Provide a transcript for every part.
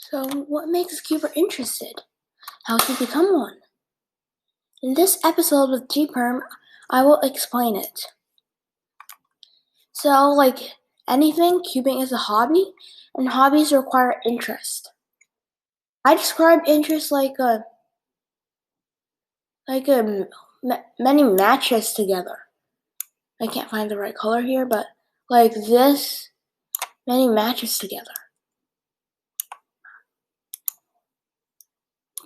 So, what makes a cuber interested? How to become one? In this episode with G-Perm, I will explain it. So, like anything, cubing is a hobby, and hobbies require interest. I describe interest like many matches together. I can't find the right color here, but like this, many matches together.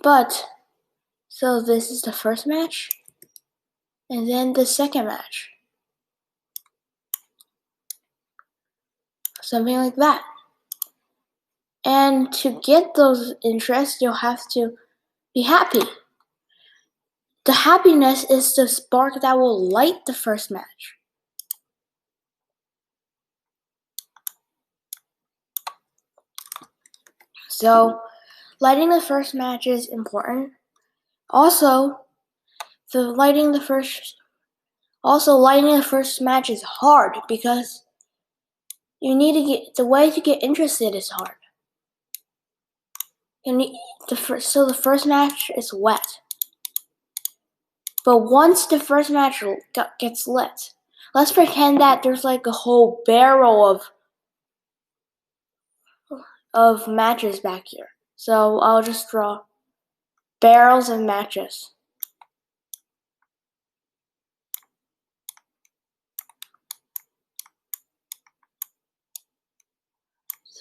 But, so this is the first match, and then the second match. Something like that. And to get those interests, you'll have to be happy. The happiness is the spark that will light the first match. So, lighting the first match is important. Also, lighting the first match is hard because the way to get interested is hard. So the first match is wet. But once the first match gets lit, let's pretend that there's like a whole barrel of matches back here. So I'll just draw barrels of matches.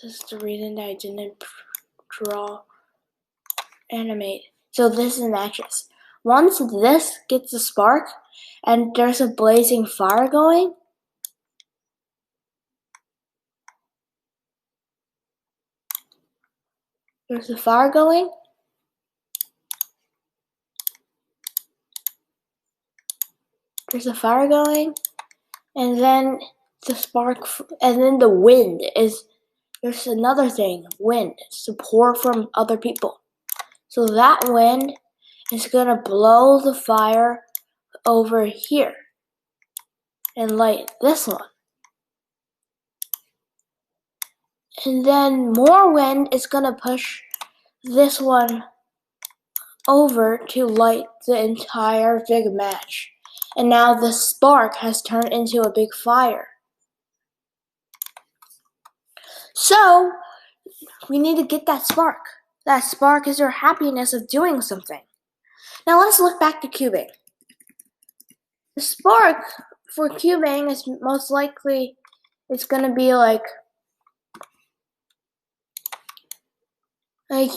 This is the reason that I didn't animate. So this is matches. Once this gets a spark and there's a blazing fire going, there's a fire going, and then the spark, and then the wind is, there's another thing, wind, support from other people. So that wind is gonna blow the fire over here and light this one. And then more wind is gonna push this one over to light the entire big match. And now the spark has turned into a big fire. So, we need to get that spark. That spark is your happiness of doing something. Now let's look back to cubing. The spark for cubing is most likely, it's gonna be like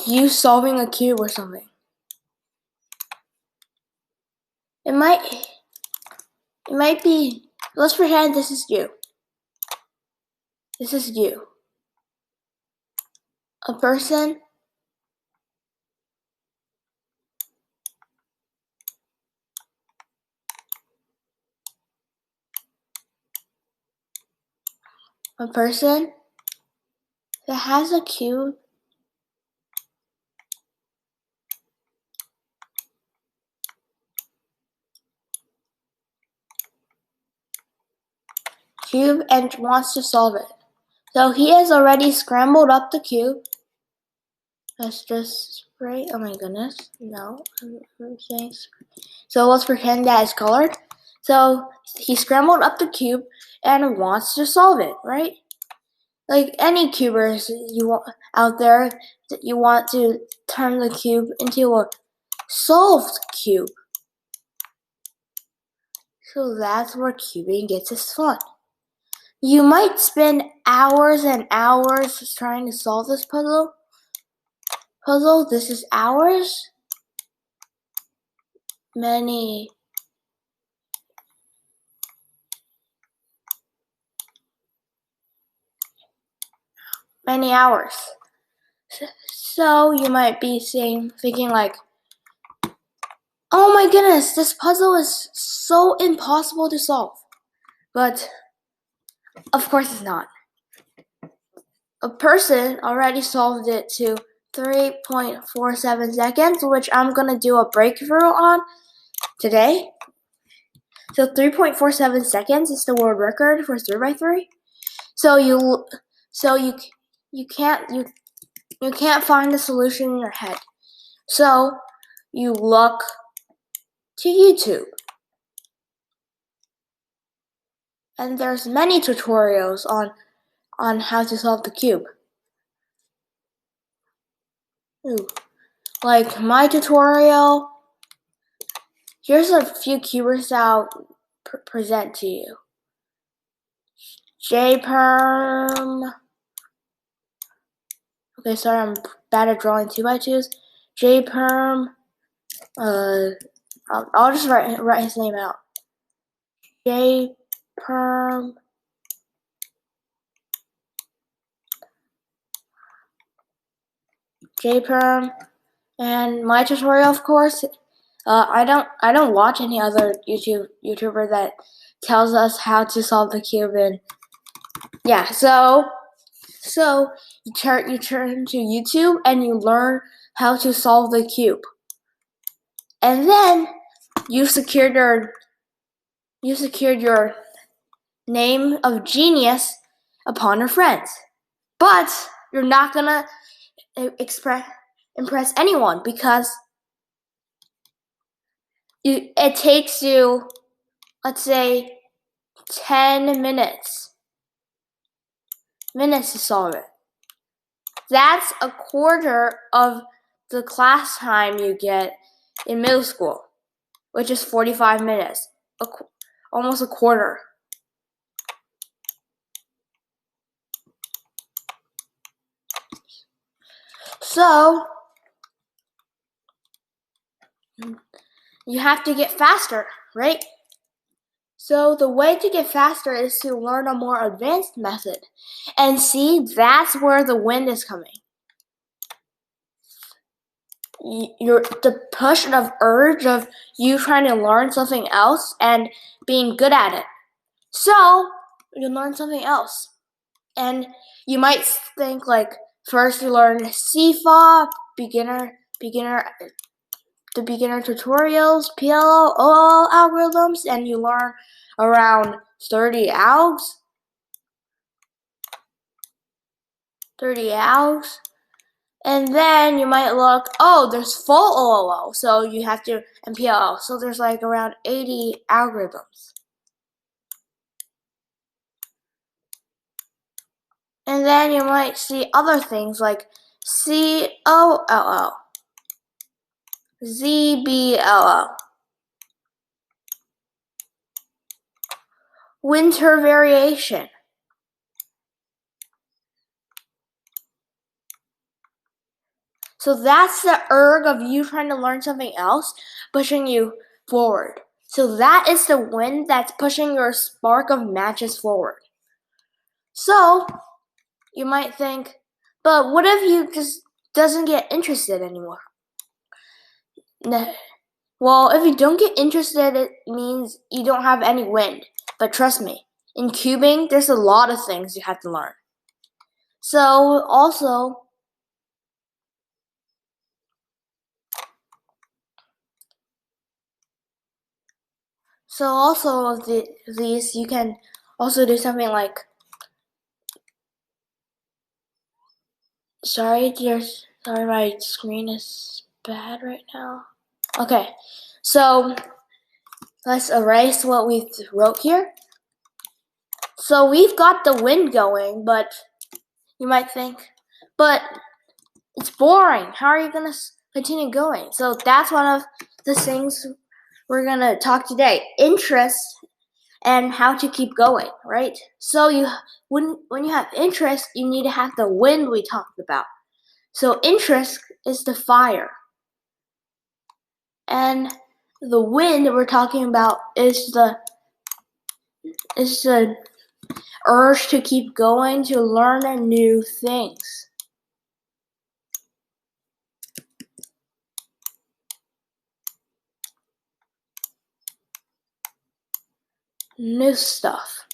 you solving a cube or something. It might be, let's pretend this is you. This is you. A person that has a cube and wants to solve it. So he has already scrambled up the cube. Let's just spray. Oh my goodness. No, I'm saying. So let's pretend that it's colored. So he scrambled up the cube and wants to solve it, right? Like any cubers out there, that you want to turn the cube into a solved cube. So that's where cubing gets its fun. You might spend hours and hours trying to solve this puzzle. This is hours. Many hours. So you might be thinking like, oh my goodness, this puzzle is so impossible to solve. But of course it's not. A person already solved it to 3.47 seconds, which I'm gonna do a breakthrough on today. So 3.47 seconds is the world record for 3x3. So you you can't find the solution in your head. So you look to YouTube. And there's many tutorials on how to solve the cube. Ooh. Like my tutorial, here's a few keywords that I'll present to you. JPerm. Okay, sorry, I'm bad at drawing 2x2s. JPerm. I'll just write his name out. JPerm. JPerm. And my tutorial, of course. I don't watch any other YouTuber that tells us how to solve the cube, and yeah, so you turn to YouTube and you learn how to solve the cube, and then you secured your name of genius upon your friends, but you're not gonna impress anyone because it takes you, let's say, 10 minutes to solve it. That's a quarter of the class time you get in middle school, which is 45 minutes. Almost a quarter. So you have to get faster, right? So the way to get faster is to learn a more advanced method. And see, that's where the wind is coming. The push of urge of you trying to learn something else and being good at it. So you learn something else. And you might think like first you learn CFOP, the beginner tutorials, PLO, OLL algorithms, and you learn around 30 algs. And then you might look, oh, there's full OLL, so you have to, and PLL, so there's like around 80 algorithms. And then you might see other things like COLL, ZBLL, winter variation. So that's the urge of you trying to learn something else, pushing you forward. So that is the wind that's pushing your spark of matches forward. So you might think, but what if you just doesn't get interested anymore? Well, if you don't get interested, it means you don't have any wind. But trust me, in cubing, there's a lot of things you have to learn. So also of these, you can also do something like, sorry, my screen is bad right now. Okay, so let's erase what we wrote here. So we've got the wind going, but you might think, but it's boring. How are you going to continue going? So that's one of the things we're going to talk today. Interest and how to keep going, right? So when you have interest, you need to have the wind we talked about. So interest is the fire. And the wind we're talking about is the urge to keep going, to learn new things. New stuff.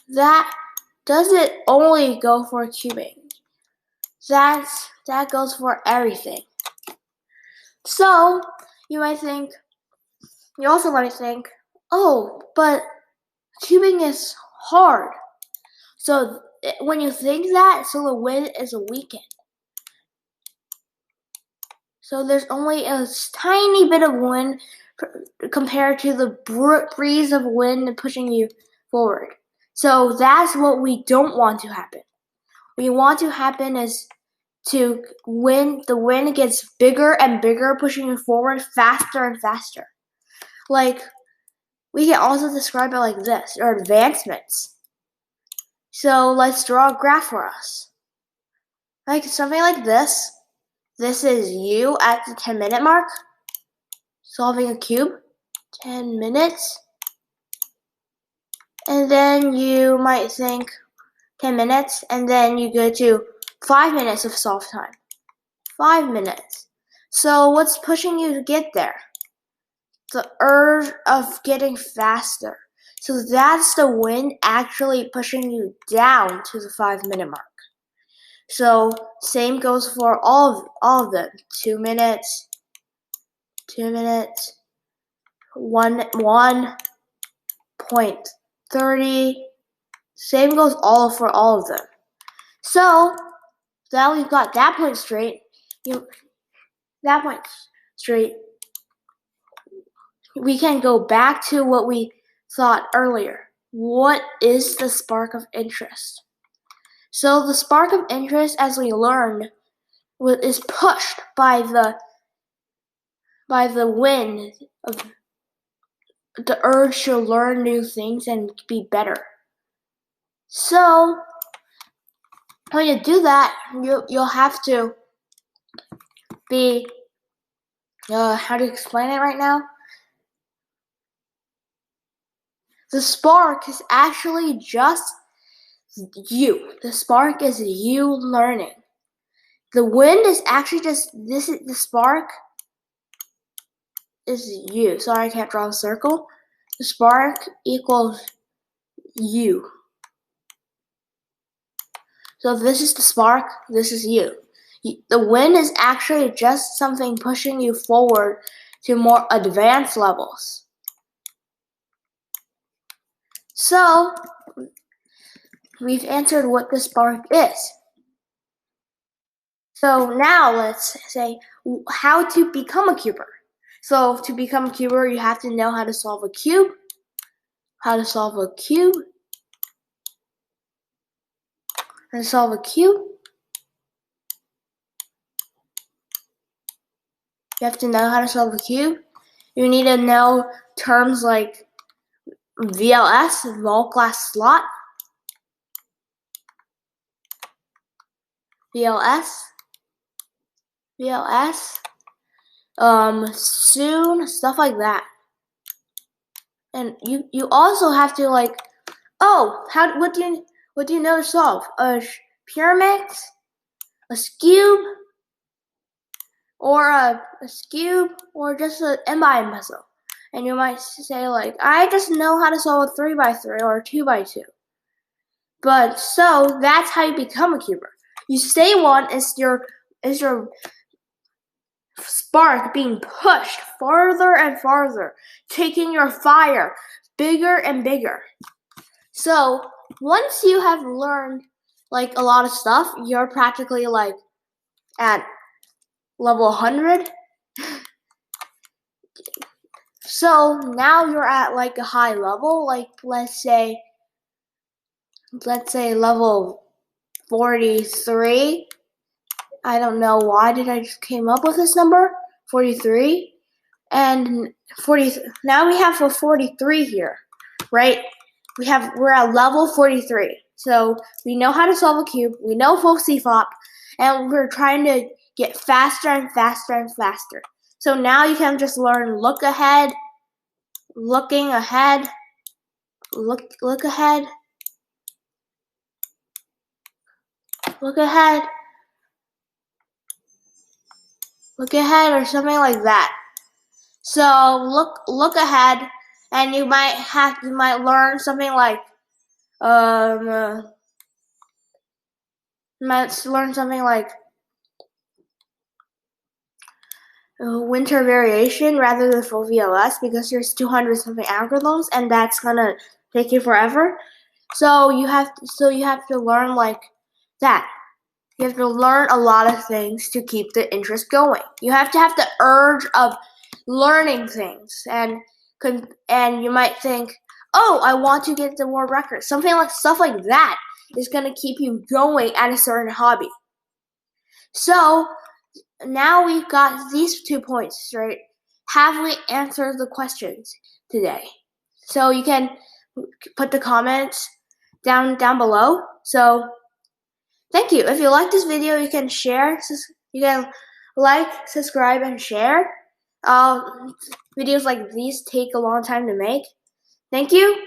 That doesn't only go for cubing. That goes for everything. So you also might think, oh, but cubing is hard. So when you think that, so the wind is weakened. So there's only a tiny bit of wind compared to the breeze of wind pushing you forward. So that's what we don't want to happen. What we want to happen is the wind gets bigger and bigger, pushing you forward faster and faster. Like, we can also describe it like this, or advancements. So let's draw a graph for us. Like something like this. This is you at the 10-minute mark, solving a cube, 10 minutes. And then you might think 10 minutes, and then you go to 5 minutes of solve time. 5 minutes. So what's pushing you to get there? The urge of getting faster. So that's the wind actually pushing you down to the 5-minute mark. So same goes for all of them. 2 minutes, 2 minutes, 1.30. Same goes for all of them. So now we've got that point straight. We can go back to what we thought earlier. What is the spark of interest? So the spark of interest, as we learned, is pushed by the wind of the urge to learn new things and be better. So when you do that, you'll have to be how to explain it right now? The spark is actually just you. The spark is you learning. The wind is actually just this. The spark is you. Sorry, I can't draw a circle. The spark equals you. So this is the spark. This is you. The wind is actually just something pushing you forward to more advanced levels. So we've answered what the spark is. So now let's say how to become a cuber. So to become a cuber, you have to know how to solve a cube. How to solve a cube. How to solve a cube. You have to know how to solve a cube. You need to know terms like VLS, vol glass slot. VLS. Soon, stuff like that. And you also have to what do you know to solve? A pyramid, a cube, or a cube, or just an M-by-M puzzle. And you might say I just know how to solve a 3x3 or a 2x2. But so that's how you become a cuber. You say one is your spark being pushed farther and farther, taking your fire bigger and bigger. So once you have learned a lot of stuff, you're practically at level 100. So now you're at a high level, let's say level 43. I don't know why did I just came up with this number, 43. And 40. Now we have a 43 here, right? We're at level 43. So we know how to solve a cube. We know full CFOP, and we're trying to get faster and faster and faster. So now you can just learn look ahead, looking ahead, look ahead, look ahead, look ahead, or something like that. So look ahead, and you might learn something like winter variation rather than full VLS, because there's 200 something algorithms, and that's gonna take you forever. So you have to learn like that. You have to learn a lot of things to keep the interest going. You have to have the urge of learning things, and you might think, oh, I want to get the world record. Stuff like that is gonna keep you going at a certain hobby. So now we've got these 2 points straight. Have we answered the questions today? So you can put the comments down below. So thank you. If you like this video, you can share. You can like, subscribe, and share. Videos like these take a long time to make. Thank you.